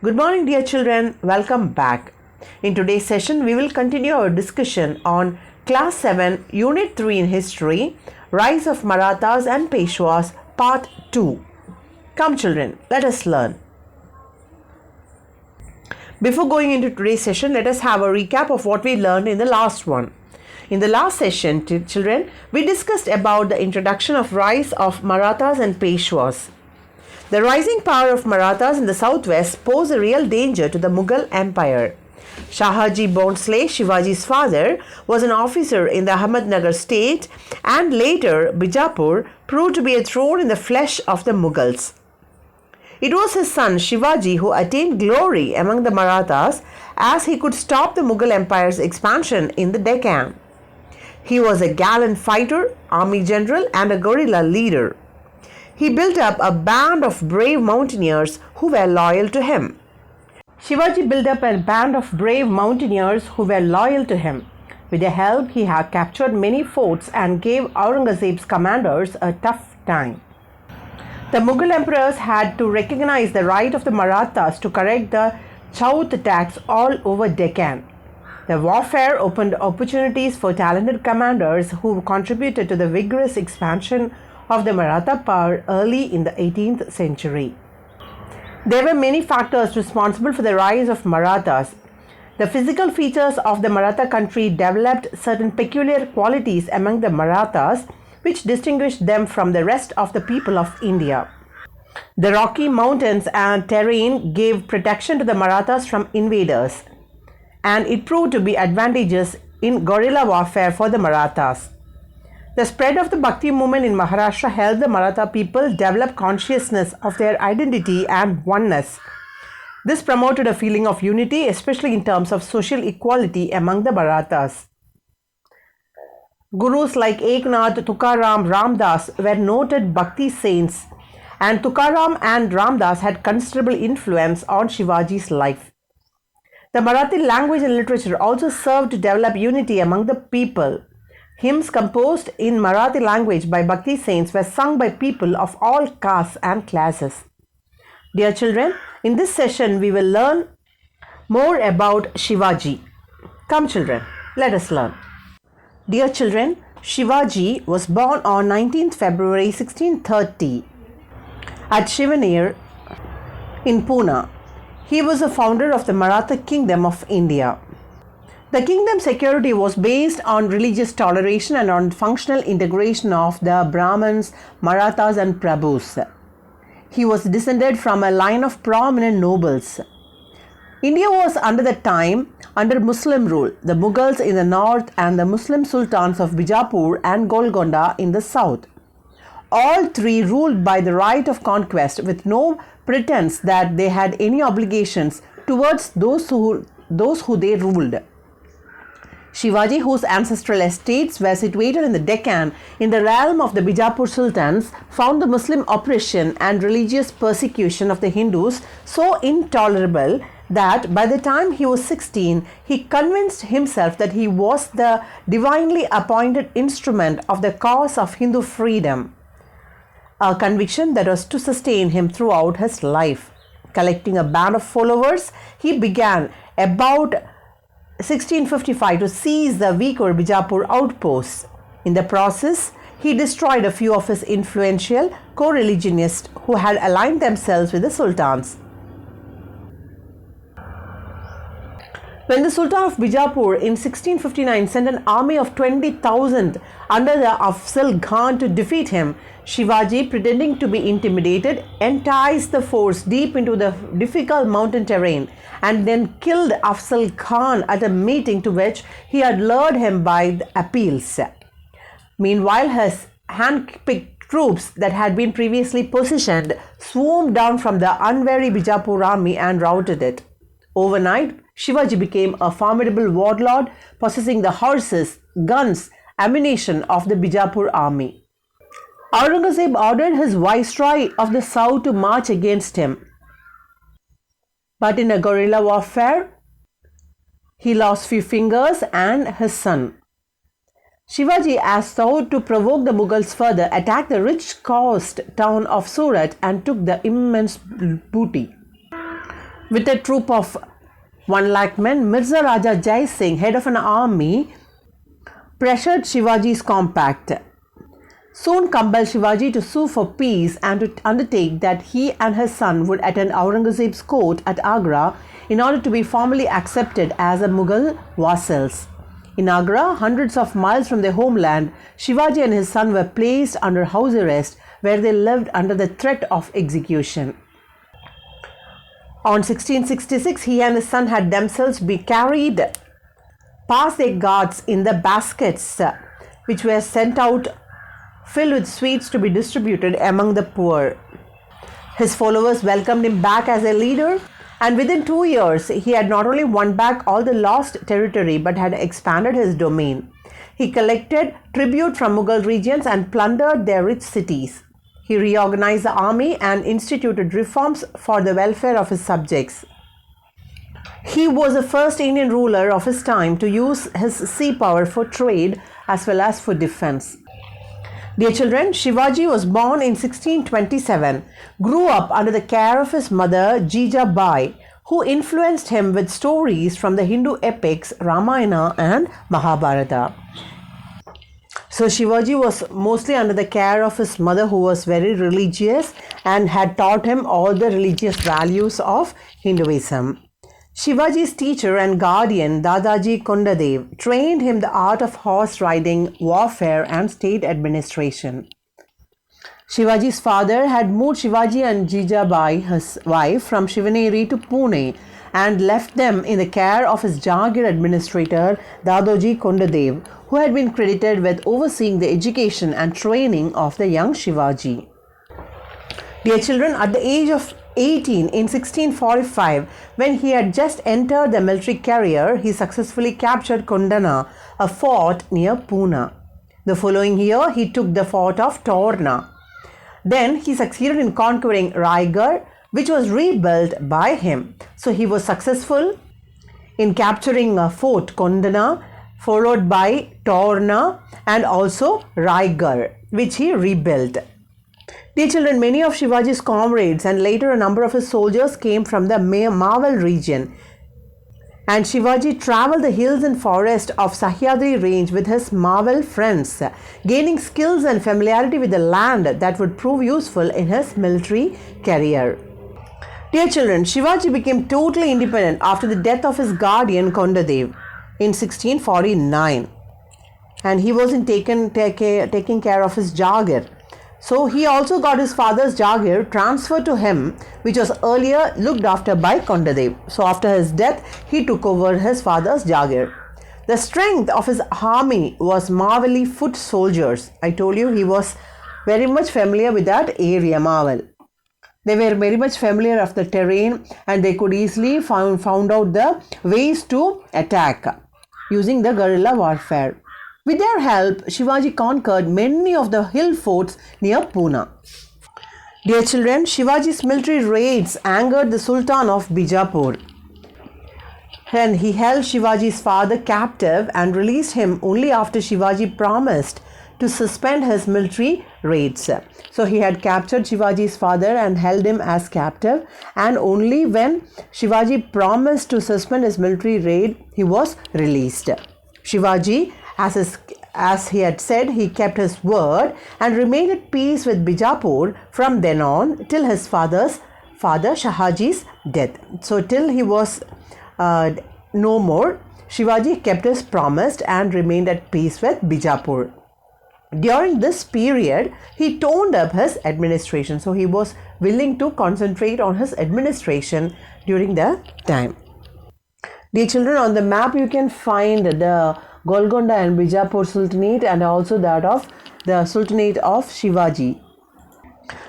Good morning, dear children. Welcome back. In today's session, we will continue our discussion on Class 7, Unit 3 in History, Rise of Marathas and Peshwas, Part 2. Come, children, let us learn. Before going into today's session, let us have a recap of what we learned in the last one. In the last session, children, we discussed about the introduction of rise of Marathas and Peshwas. The rising power of Marathas in the southwest posed a real danger to the Mughal Empire. Shahaji Bhonsle, Shivaji's father, was an officer in the Ahmednagar state, and later Bijapur proved to be a thorn in the flesh of the Mughals. It was his son Shivaji who attained glory among the Marathas, as he could stop the Mughal Empire's expansion in the Deccan. He was a gallant fighter, army general, and a guerrilla leader. He built up a band of brave mountaineers who were loyal to him. Shivaji built up a band of brave mountaineers who were loyal to him. With their help, he had captured many forts and gave Aurangzeb's commanders a tough time. The Mughal emperors had to recognize the right of the Marathas to correct the Chout attacks all over Deccan. The warfare opened opportunities for talented commanders who contributed to the vigorous expansion of the Maratha power early in the 18th century. There were many factors responsible for the rise of Marathas. The physical features of the Maratha country developed certain peculiar qualities among the Marathas which distinguished them from the rest of the people of India. The rocky mountains and terrain gave protection to the Marathas from invaders, and it proved to be advantageous in guerrilla warfare for the Marathas. The spread of the Bhakti movement in Maharashtra helped the Maratha people develop consciousness of their identity and oneness. This promoted a feeling of unity, especially in terms of social equality among the Marathas. Gurus like Eknath, Tukaram, Ramdas were noted Bhakti saints, and Tukaram and Ramdas had considerable influence on Shivaji's life. The Marathi language and literature also served to develop unity among the people. Hymns composed in Marathi language by Bhakti saints were sung by people of all castes and classes. Dear children, in this session we will learn more about Shivaji. Come children, let us learn. Dear children, Shivaji was born on 19th February 1630 at Shivaji in Pune. He was the founder of the Maratha Kingdom of India. The kingdom's security was based on religious toleration and on functional integration of the Brahmins, Marathas and Prabhus. He was descended from a line of prominent nobles. India was under the time under Muslim rule, the Mughals in the north and the Muslim sultans of Bijapur and Golconda in the south. All three ruled by the right of conquest with no pretense that they had any obligations towards those who they ruled. Shivaji, whose ancestral estates were situated in the Deccan in the realm of the Bijapur Sultans, found the Muslim oppression and religious persecution of the Hindus so intolerable that by the time he was 16, he convinced himself that he was the divinely appointed instrument of the cause of Hindu freedom, a conviction that was to sustain him throughout his life. Collecting a band of followers, he began about 1655 to seize the weaker Bijapur outposts. In the process, he destroyed a few of his influential co-religionists who had aligned themselves with the sultans. When the Sultan of Bijapur in 1659 sent an army of 20,000 under the Absalkhan to defeat him, Shivaji, pretending to be intimidated, enticed the force deep into the difficult mountain terrain and then killed Absalkhan at a meeting to which he had lured him by the appeals. Meanwhile, his hand-picked troops that had been previously positioned swarmed down from the unwary Bijapur army and routed it. Overnight, Shivaji became a formidable warlord, possessing the horses, guns, ammunition of the Bijapur army. Aurangzeb ordered his viceroy of the south to march against him. But in a guerrilla warfare, he lost few fingers and his son. Shivaji, as thought to provoke the Mughals further, attacked the rich coast town of Surat and took the immense booty. With a troop of 1 lakh men, Mirza Raja Jai Singh, head of an army, pressured Shivaji's compact, soon compelled Shivaji to sue for peace and to undertake that he and his son would attend Aurangzeb's court at Agra in order to be formally accepted as a Mughal vassals. In Agra, hundreds of miles from their homeland, Shivaji and his son were placed under house arrest, where they lived under the threat of execution. On 1666, he and his son had themselves be carried past their guards in the baskets which were sent out filled with sweets to be distributed among the poor. His followers welcomed him back as a leader, and within 2 years, he had not only won back all the lost territory but had expanded his domain. He collected tribute from Mughal regions and plundered their rich cities. He reorganized the army and instituted reforms for the welfare of his subjects. He was the first Indian ruler of his time to use his sea power for trade as well as for defense. Dear children, Shivaji was born in 1627, grew up under the care of his mother Jijabai, who influenced him with stories from the Hindu epics Ramayana and Mahabharata. So Shivaji was mostly under the care of his mother, who was very religious and had taught him all the religious values of Hinduism. Shivaji's teacher and guardian, Dadaji Kondadev, trained him the art of horse riding, warfare and state administration. Shivaji's father had moved Shivaji and Jijabai, his wife, from Shivaneri to Pune and left them in the care of his Jager administrator, Dadoji Kondadev, who had been credited with overseeing the education and training of the young Shivaji. Dear children, at the age of 18 in 1645, when he had just entered the military career, he successfully captured Kondana, a fort near Pune. The following year, he took the fort of Torna. Then he succeeded in conquering Raigad, which was rebuilt by him. So he was successful in capturing Fort Kondana, followed by Torna and also Raigad, which he rebuilt. Dear children, many of Shivaji's comrades and later a number of his soldiers came from the Mavel region, and Shivaji travelled the hills and forest of Sahyadri range with his Mavel friends, gaining skills and familiarity with the land that would prove useful in his military career. Dear children, Shivaji became totally independent after the death of his guardian Kondadev in 1649, and he wasn't taking care of his Jager. So he also got his father's Jager transferred to him, which was earlier looked after by Kondadev. So after his death, he took over his father's Jager. The strength of his army was Mavali foot soldiers. I told you he was very much familiar with that area, Mavel. They were very much familiar of the terrain, and they could easily found out the ways to attack using the guerrilla warfare. With their help, Shivaji conquered many of the hill forts near Pune. Dear children, Shivaji's military raids angered the Sultan of Bijapur, and he held Shivaji's father captive and released him only after Shivaji promised to suspend his military raids. So he had captured Shivaji's father and held him as captive, and only when Shivaji promised to suspend his military raid, he was released. Shivaji, as he had said, he kept his word and remained at peace with Bijapur from then on till his father Shahaji's death. So till he was no more, Shivaji kept his promise and remained at peace with Bijapur. During this period, he toned up his administration. So he was willing to concentrate on his administration during the time. Dear children, on the map you can find the Golconda and Bijapur Sultanate and also that of the Sultanate of Shivaji.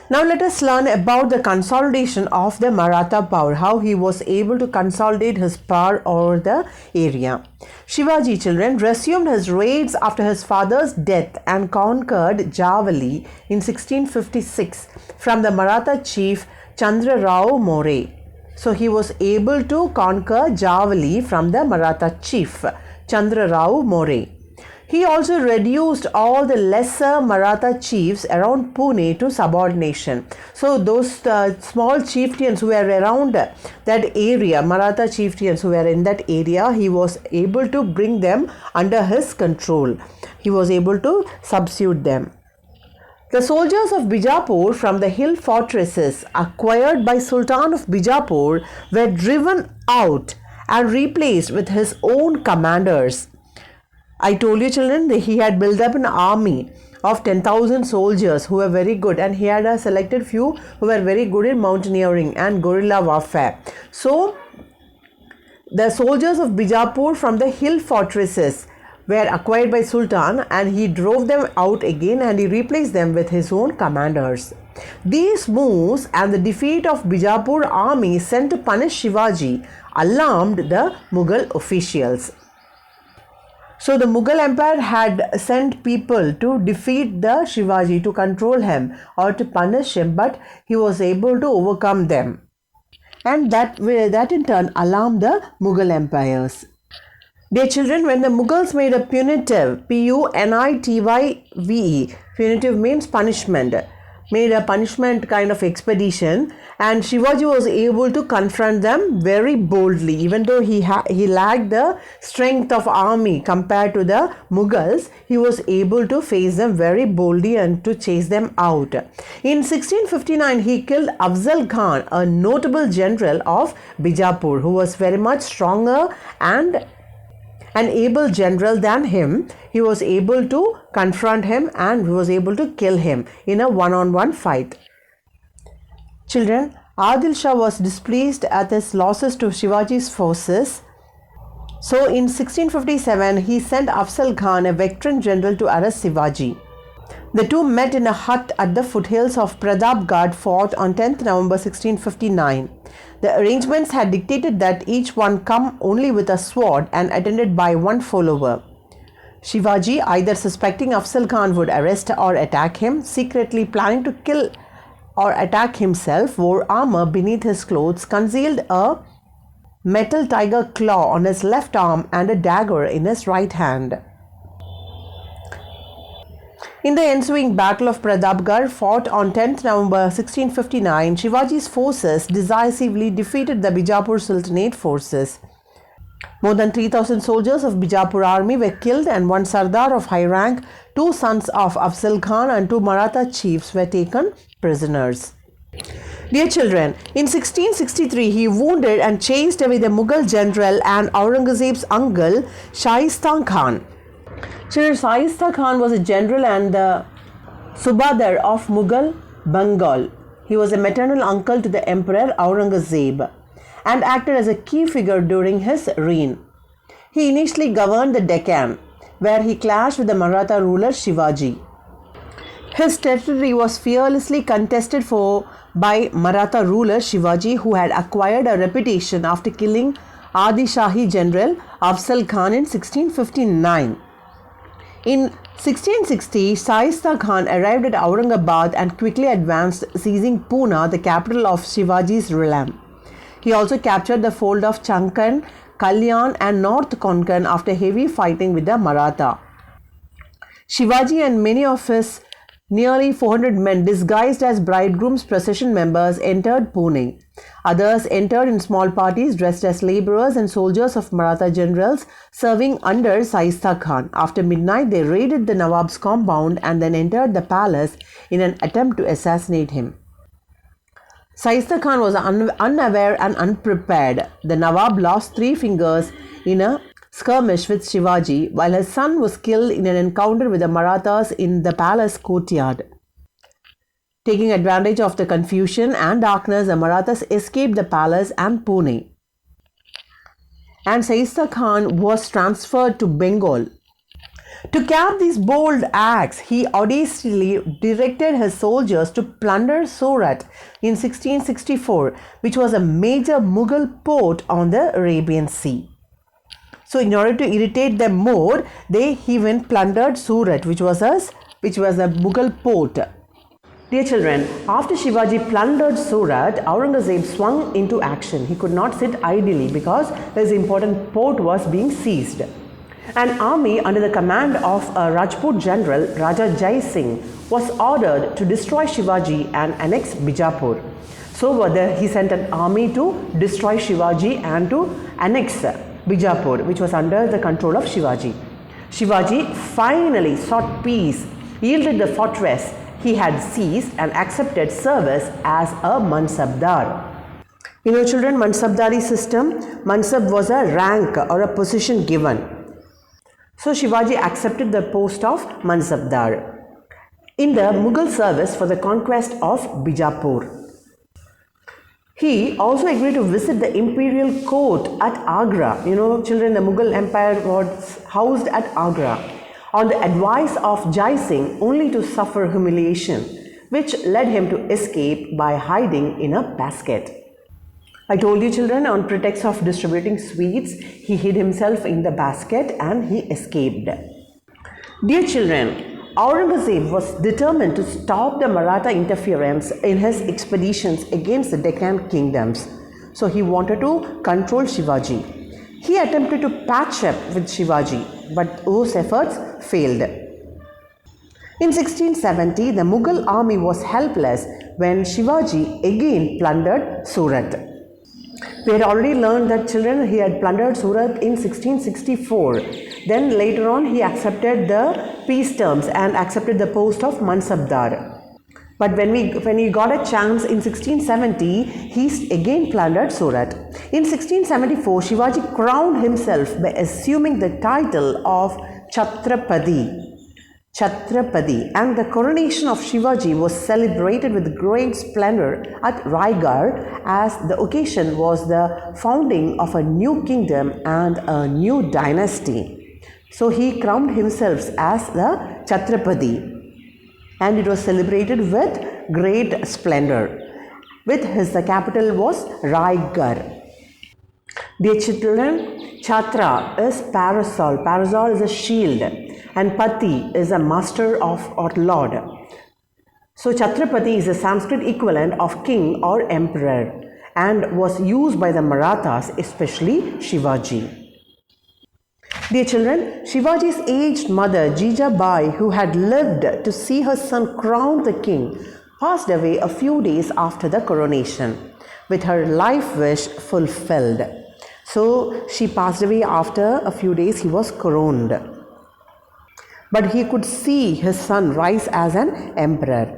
Now let us learn about the consolidation of the Maratha power, how he was able to consolidate his power over the area. Shivaji, children, resumed his raids after his father's death and conquered Javali in 1656 from the Maratha chief Chandra Rao More. So he was able to conquer Javali from the Maratha chief Chandra Rao More. He also reduced all the lesser Maratha chiefs around Pune to subordination. So those small chieftains who were around that area, Maratha chieftains who were in that area, he was able to bring them under his control. He was able to subsude them. The soldiers of Bijapur from the hill fortresses acquired by Sultan of Bijapur were driven out and replaced with his own commanders. I told you children that he had built up an army of 10,000 soldiers who were very good, and he had a selected few who were very good in mountaineering and guerrilla warfare. So the soldiers of Bijapur from the hill fortresses were acquired by Sultan, and he drove them out again and he replaced them with his own commanders. These moves and the defeat of Bijapur army sent to punish Shivaji alarmed the Mughal officials. So the Mughal Empire had sent people to defeat the Shivaji, to control him or to punish him, but he was able to overcome them. And that in turn alarmed the Mughal empires. Dear children, when the Mughals made a punitive, P-U-N-I-T-Y-V-E, punitive means punishment, made a punishment kind of expedition, and Shivaji was able to confront them very boldly. Even though he lacked the strength of army compared to the Mughals, he was able to face them very boldly and to chase them out. In 1659, he killed Absalkhan, a notable general of Bijapur, who was very much stronger and an able general than him. He was able to confront him and he was able to kill him in a one-on-one fight. Children, Adil Shah was displeased at his losses to Shivaji's forces. So in 1657, he sent Absalkhan, a veteran general, to arrest Shivaji. The two met in a hut at the foothills of Pratapgarh fort on 10th November 1659. The arrangements had dictated that each one come only with a sword and attended by one follower. Shivaji, either suspecting Absalkhan would arrest or attack him, secretly planning to kill or attack himself, wore armor beneath his clothes, concealed a metal tiger claw on his left arm and a dagger in his right hand. In the ensuing Battle of Pratapgarh, fought on 10th November 1659, Shivaji's forces decisively defeated the Bijapur Sultanate forces. More than 3,000 soldiers of Bijapur army were killed and one Sardar of high rank, two sons of Absalkhan and two Maratha chiefs were taken prisoners. Dear children, in 1663 he wounded and chased away the Mughal general and Aurangzeb's uncle Shaista Khan. Children, Shaista Khan was a general and the Subadar of Mughal Bengal. He was a maternal uncle to the Emperor Aurangzeb and acted as a key figure during his reign. He initially governed the Deccan, where he clashed with the Maratha ruler Shivaji. His territory was fearlessly contested by Maratha ruler Shivaji, who had acquired a reputation after killing Adi Shahi general Absalkhan in 1659. In 1660, Shaista Khan arrived at Aurangabad and quickly advanced, seizing Pune, the capital of Shivaji's realm. He also captured the fold of Chankan, Kalyan and North Konkan after heavy fighting with the Maratha. Shivaji and many of his nearly 400 men disguised as bridegroom's procession members entered Pune. Others entered in small parties dressed as laborers and soldiers of Maratha generals serving under Shaista Khan. After midnight, they raided the Nawab's compound and then entered the palace in an attempt to assassinate him. Shaista Khan was unaware and unprepared. The Nawab lost 3 fingers in a skirmish with Shivaji, while his son was killed in an encounter with the Marathas in the palace courtyard. Taking advantage of the confusion and darkness, the Marathas escaped the palace and Pune, and Shaista Khan was transferred to Bengal. To cap these bold acts, he audaciously directed his soldiers to plunder Surat in 1664, which was a major Mughal port on the Arabian Sea. So in order to irritate them more, they even plundered Surat, which was a Mughal port. Dear children, after Shivaji plundered Surat, Aurangzeb swung into action. He could not sit idly because his important port was being seized. An army under the command of a Rajput general, Raja Jai Singh, was ordered to destroy Shivaji and annex Bijapur. So he sent an army to destroy Shivaji and to annex Bijapur, which was under the control of Shivaji. Shivaji finally sought peace, yielded the fortress he had seized, and accepted service as a Mansabdar. You know, children, Mansabdari system, Mansab was a rank or a position given. So Shivaji accepted the post of Mansabdar in the Mughal service for the conquest of Bijapur. He also agreed to visit the imperial court at Agra. You know, children, the Mughal Empire was housed at Agra on the advice of Jai Singh, only to suffer humiliation, which led him to escape by hiding in a basket. I told you, children, on pretext of distributing sweets, he hid himself in the basket and he escaped. Dear children, Aurangzeb was determined to stop the Maratha interference in his expeditions against the Deccan kingdoms. So he wanted to control Shivaji. He attempted to patch up with Shivaji, but those efforts failed. In 1670, the Mughal army was helpless when Shivaji again plundered Surat. We had already learned that, children, he had plundered Surat in 1664. Then later on he accepted the peace terms and accepted the post of Mansabdar. But when he got a chance in 1670, he again plundered Surat. In 1674, Shivaji crowned himself by assuming the title of Chatrapati, and the coronation of Shivaji was celebrated with great splendor at Raigad, as the occasion was the founding of a new kingdom and a new dynasty. So he crowned himself as the Chatrapati, and it was celebrated with great splendor. The capital was Raigad. Dear children, Chatra is parasol. Parasol is a shield, and Pati is a master of or lord. So Chatrapati is a Sanskrit equivalent of king or emperor and was used by the Marathas, especially Shivaji. Dear children, Shivaji's aged mother Jijabai, who had lived to see her son crowned the king, passed away a few days after the coronation, with her life wish fulfilled. So she passed away after a few days he was coroned. But he could see his son rise as an emperor.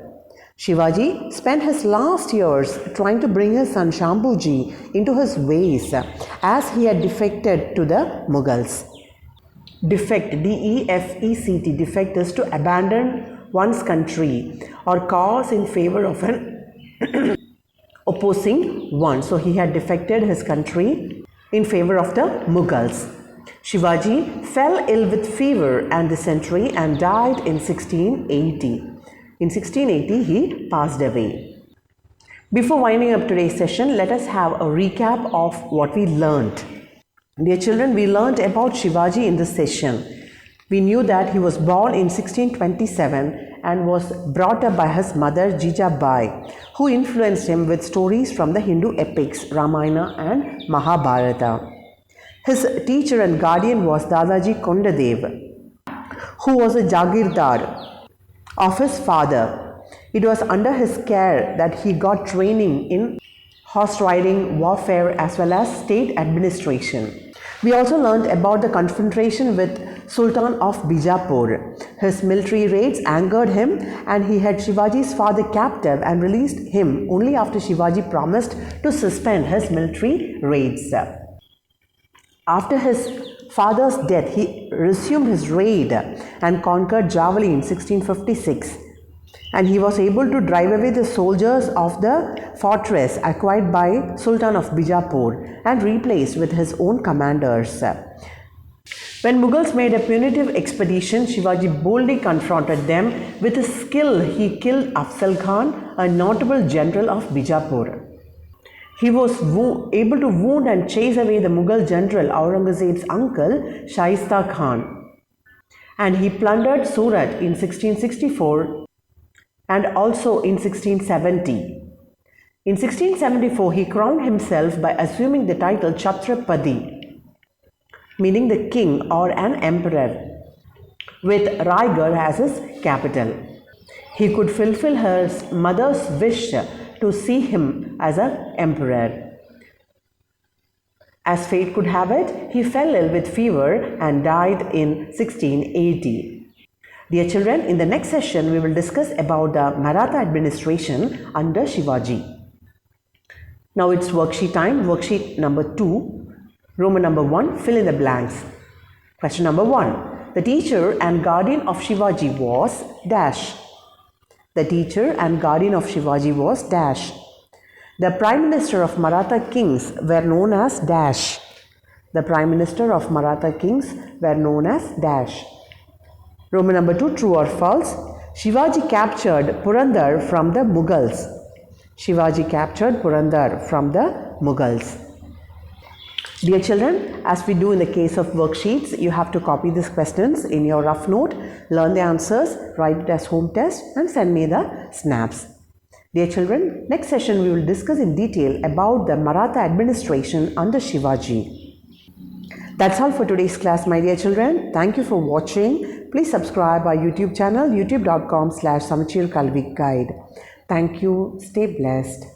Shivaji spent his last years trying to bring his son Shambhuji into his ways, as he had defected to the Mughals. Defect, D-E-F-E-C-T, defect is to abandon one's country or cause in favor of an opposing one. So he had defected his country in favor of the Mughals. Shivaji fell ill with fever and dysentery and died in 1680. In 1680, he passed away. Before winding up today's session, let us have a recap of what we learnt. Dear children, we learnt about Shivaji in this session. We knew that he was born in 1627 and was brought up by his mother Jijabai, who influenced him with stories from the Hindu epics Ramayana and Mahabharata. His teacher and guardian was Dadaji Kondadev, who was a Jagirdar of his father. It was under his care that he got training in horse riding, warfare, as well as state administration. We also learned about the confrontation with Sultan of Bijapur. His military raids angered him, and he had Shivaji's father captive and released him only after Shivaji promised to suspend his military raids. After his father's death, he resumed his raid and conquered Javali in 1656. And he was able to drive away the soldiers of the fortress acquired by Sultan of Bijapur and replaced with his own commanders. When Mughals made a punitive expedition, Shivaji boldly confronted them. With his skill, he killed Absalkhan, a notable general of Bijapur. He was able to wound and chase away the Mughal general Aurangzeb's uncle, Shaista Khan. And he plundered Surat in 1664 and also in 1670. In 1674, he crowned himself by assuming the title Chatrapati. meaning the king or an emperor, with Raigad as his capital. He could fulfill his mother's wish to see him as an emperor. As fate could have it, he fell ill with fever and died in 1680. Dear children, in the next session we will discuss about the Maratha administration under Shivaji. Now it's worksheet time. Worksheet number 2, Roman number 1, fill in the blanks. Question number 1. The teacher and guardian of Shivaji was dash. The teacher and guardian of Shivaji was dash. The Prime Minister of Maratha kings were known as dash. The Prime Minister of Maratha kings were known as dash. Roman number 2, true or false? Shivaji captured Purandar from the Mughals. Shivaji captured Purandar from the Mughals. Dear children, as we do in the case of worksheets, you have to copy these questions in your rough note, learn the answers, write it as home test and send me the snaps. Dear children, next session we will discuss in detail about the Maratha administration under Shivaji. That's all for today's class, my dear children. Thank you for watching. Please subscribe our YouTube channel, youtube.com/Samacheer Kalvi Guide. Thank you. Stay blessed.